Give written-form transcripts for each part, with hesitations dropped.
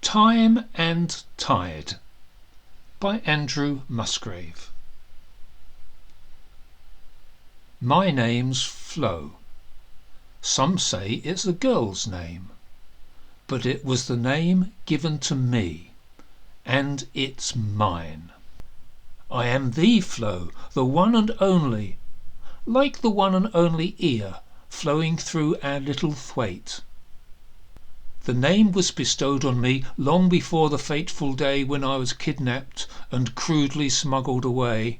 Time and Tide by Andrew Musgrave. My name's Flo. Some say it's a girl's name, but it was the name given to me, and it's mine. I am the Flo, the one and only, like the one and only ear flowing through our little thwaite. The name was bestowed on me long before the fateful day when I was kidnapped and crudely smuggled away.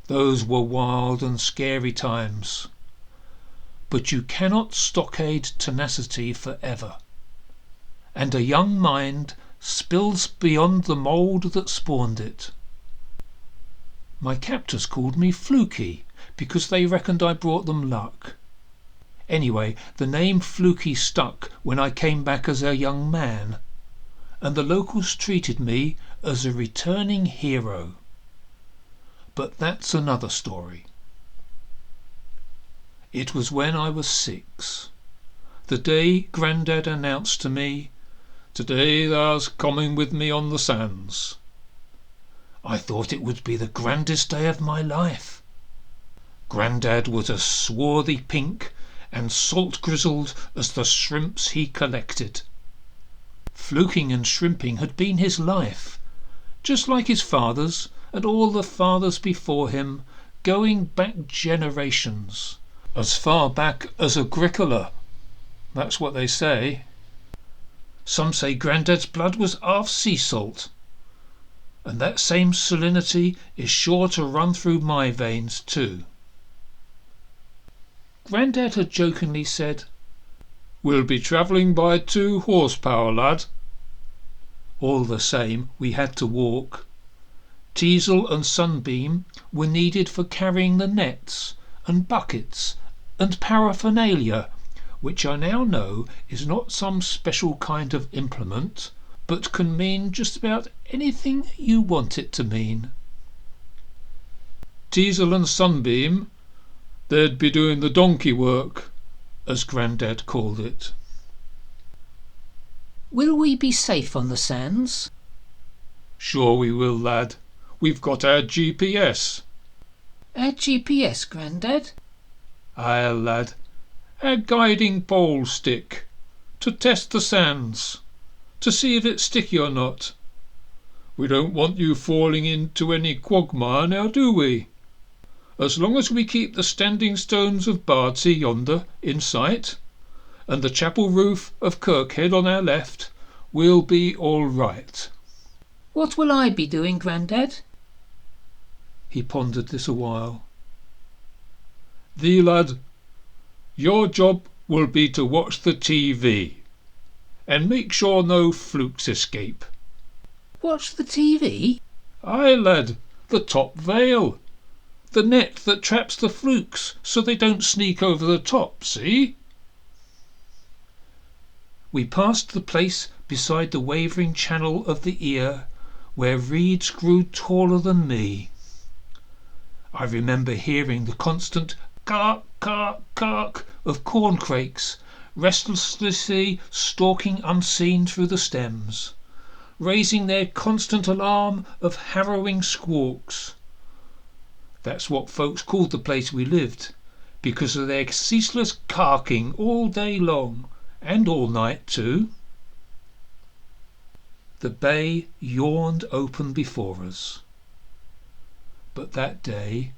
Those were wild and scary times. But you cannot stockade tenacity forever, and a young mind spills beyond the mould that spawned it. My captors called me Fluky because they reckoned I brought them luck. Anyway, the name Fluky stuck when I came back as a young man, and the locals treated me as a returning hero. But that's another story. It was when I was 6, the day Grandad announced to me, "Today thou's coming with me on the sands." I thought it would be the grandest day of my life. Grandad was as swarthy pink and salt-grizzled as the shrimps he collected. Fluking and shrimping had been his life, just like his father's and all the fathers before him, going back generations, as far back as Agricola. That's what they say. Some say Grandad's blood was half sea salt, and that same salinity is sure to run through my veins too. Grandad had jokingly said, "We'll be travelling by 2 horsepower, lad." All the same, we had to walk. Teasel and Sunbeam were needed for carrying the nets and buckets and paraphernalia, which I now know is not some special kind of implement, but can mean just about anything you want it to mean. Teasel and Sunbeam, they'd be doing the donkey work, as Grandad called it. Will we be safe on the sands? Sure we will, lad. We've got our GPS. Our GPS, Grandad? Aye, lad. Our guiding pole stick, to test the sands, to see if it's sticky or not. We don't want you falling into any quagmire now, do we? As long as we keep the standing stones of Bardsey yonder in sight, and the chapel roof of Kirkhead on our left, we'll be all right. What will I be doing, Grandad? He pondered this a while. Thee, lad, your job will be to watch the TV, and make sure no flukes escape. Watch the TV? Aye, lad, the top veil. The net that traps the flukes so they don't sneak over the top, see? We passed the place beside the wavering channel of the Ear, where reeds grew taller than me. I remember hearing the constant cark, cark, cark of corncrakes restlessly stalking unseen through the stems, raising their constant alarm of harrowing squawks. That's what folks called the place we lived, because of their ceaseless carking all day long, and all night too. The bay yawned open before us. But that day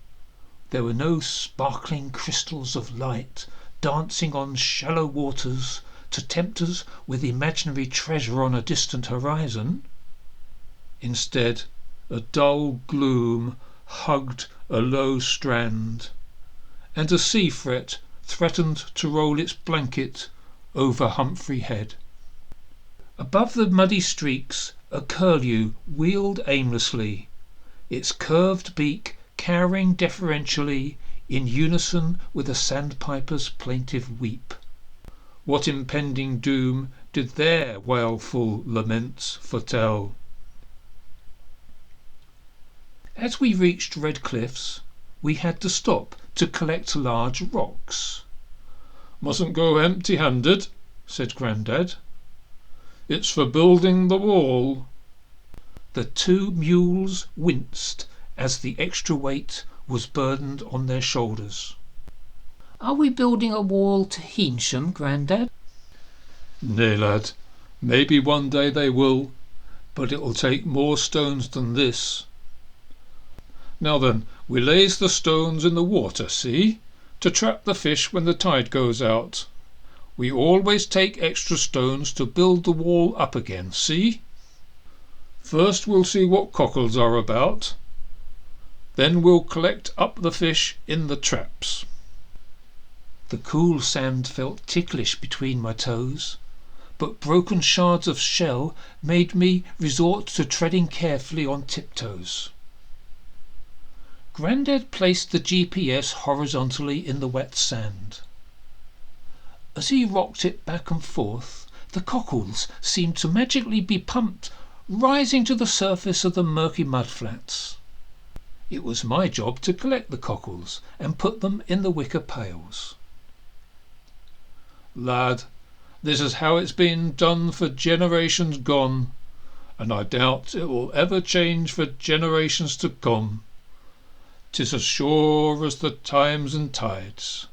there were no sparkling crystals of light dancing on shallow waters to tempt us with imaginary treasure on a distant horizon. Instead, a dull gloom hugged a low strand, and a sea fret threatened to roll its blanket over Humphrey Head. Above the muddy streaks a curlew wheeled aimlessly, its curved beak cowering deferentially in unison with a sandpiper's plaintive weep. What impending doom did their wailful laments foretell? As we reached Red Cliffs, we had to stop to collect large rocks. "Mustn't go empty-handed," said Grandad. It's for building the wall. The two mules winced as the extra weight was burdened on their shoulders. Are we building a wall to Heensham, Grandad? Nay, lad, maybe one day they will, but it'll take more stones than this. Now then, we lays the stones in the water, see, to trap the fish when the tide goes out. We always take extra stones to build the wall up again, see? First we'll see what cockles are about. Then we'll collect up the fish in the traps. The cool sand felt ticklish between my toes, but broken shards of shell made me resort to treading carefully on tiptoes. Grandad placed the GPS horizontally in the wet sand. As he rocked it back and forth, the cockles seemed to magically be pumped, rising to the surface of the murky mudflats. It was my job to collect the cockles and put them in the wicker pails. Lad, this is how it's been done for generations gone, and I doubt it will ever change for generations to come. 'Tis as sure as the times and tides.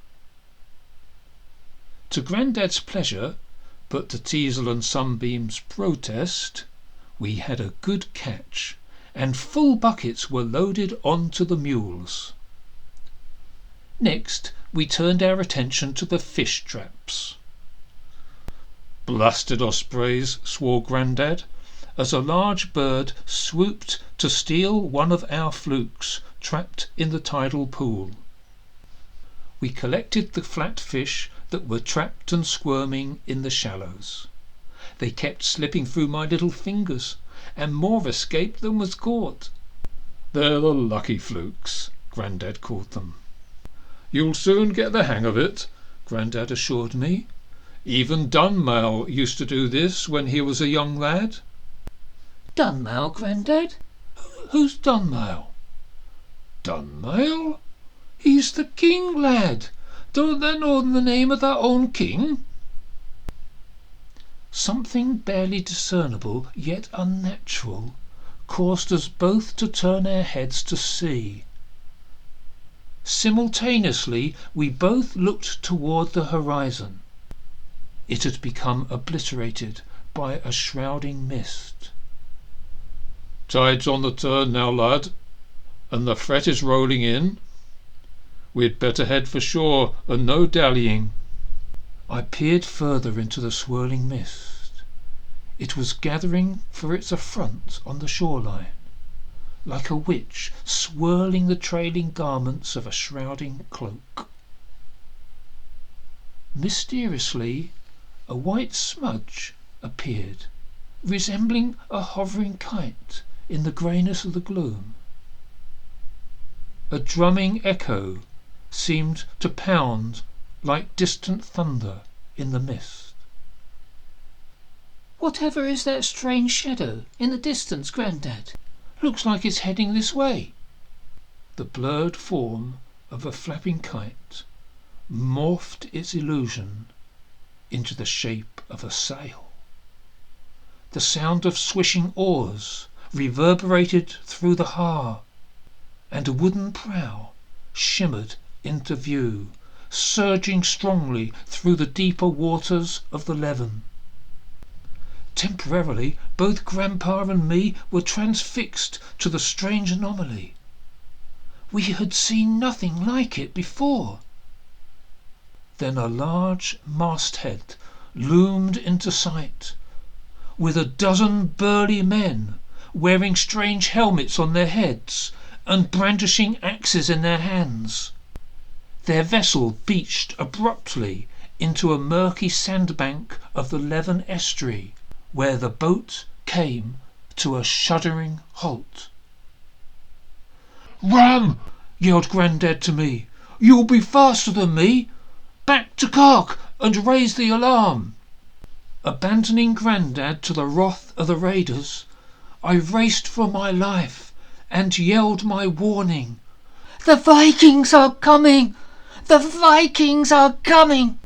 To Grandad's pleasure, but to Teasel and Sunbeam's protest, we had a good catch, and full buckets were loaded onto the mules. Next we turned our attention to the fish traps. Blasted ospreys, swore Grandad, as a large bird swooped to steal one of our flukes trapped in the tidal pool. We collected the flat fish that were trapped and squirming in the shallows. They kept slipping through my little fingers, and more escaped than was caught. They're the lucky flukes, Grandad called them. You'll soon get the hang of it, Grandad assured me. Even Dunmail used to do this when he was a young lad. Dunmail, Grandad? Who's Dunmail? Dunmail? He's the king, lad. Don't they know the name of their own king? Something barely discernible, yet unnatural, caused us both to turn our heads to see. Simultaneously we both looked toward the horizon. It had become obliterated by a shrouding mist. Tide's on the turn now, lad, and the fret is rolling in. We'd better head for shore and no dallying. I peered further into the swirling mist. It was gathering for its affront on the shoreline, like a witch swirling the trailing garments of a shrouding cloak. Mysteriously, a white smudge appeared, resembling a hovering kite in the greyness of the gloom. A drumming echo seemed to pound like distant thunder in the mist. Whatever is that strange shadow in the distance, Grandad? Looks like it's heading this way. The blurred form of a flapping kite morphed its illusion into the shape of a sail. The sound of swishing oars reverberated through the har, and a wooden prow shimmered into view, surging strongly through the deeper waters of the Leven. Temporarily, both Grandpa and me were transfixed to the strange anomaly. We had seen nothing like it before. Then a large masthead loomed into sight, with a dozen burly men wearing strange helmets on their heads and brandishing axes in their hands. Their vessel beached abruptly into a murky sandbank of the Leven estuary, where the boat came to a shuddering halt. "Run!" yelled Grandad to me. "You'll be faster than me. Back to Cark and raise the alarm." Abandoning Grandad to the wrath of the raiders, I raced for my life and yelled my warning. "The Vikings are coming! The Vikings are coming!"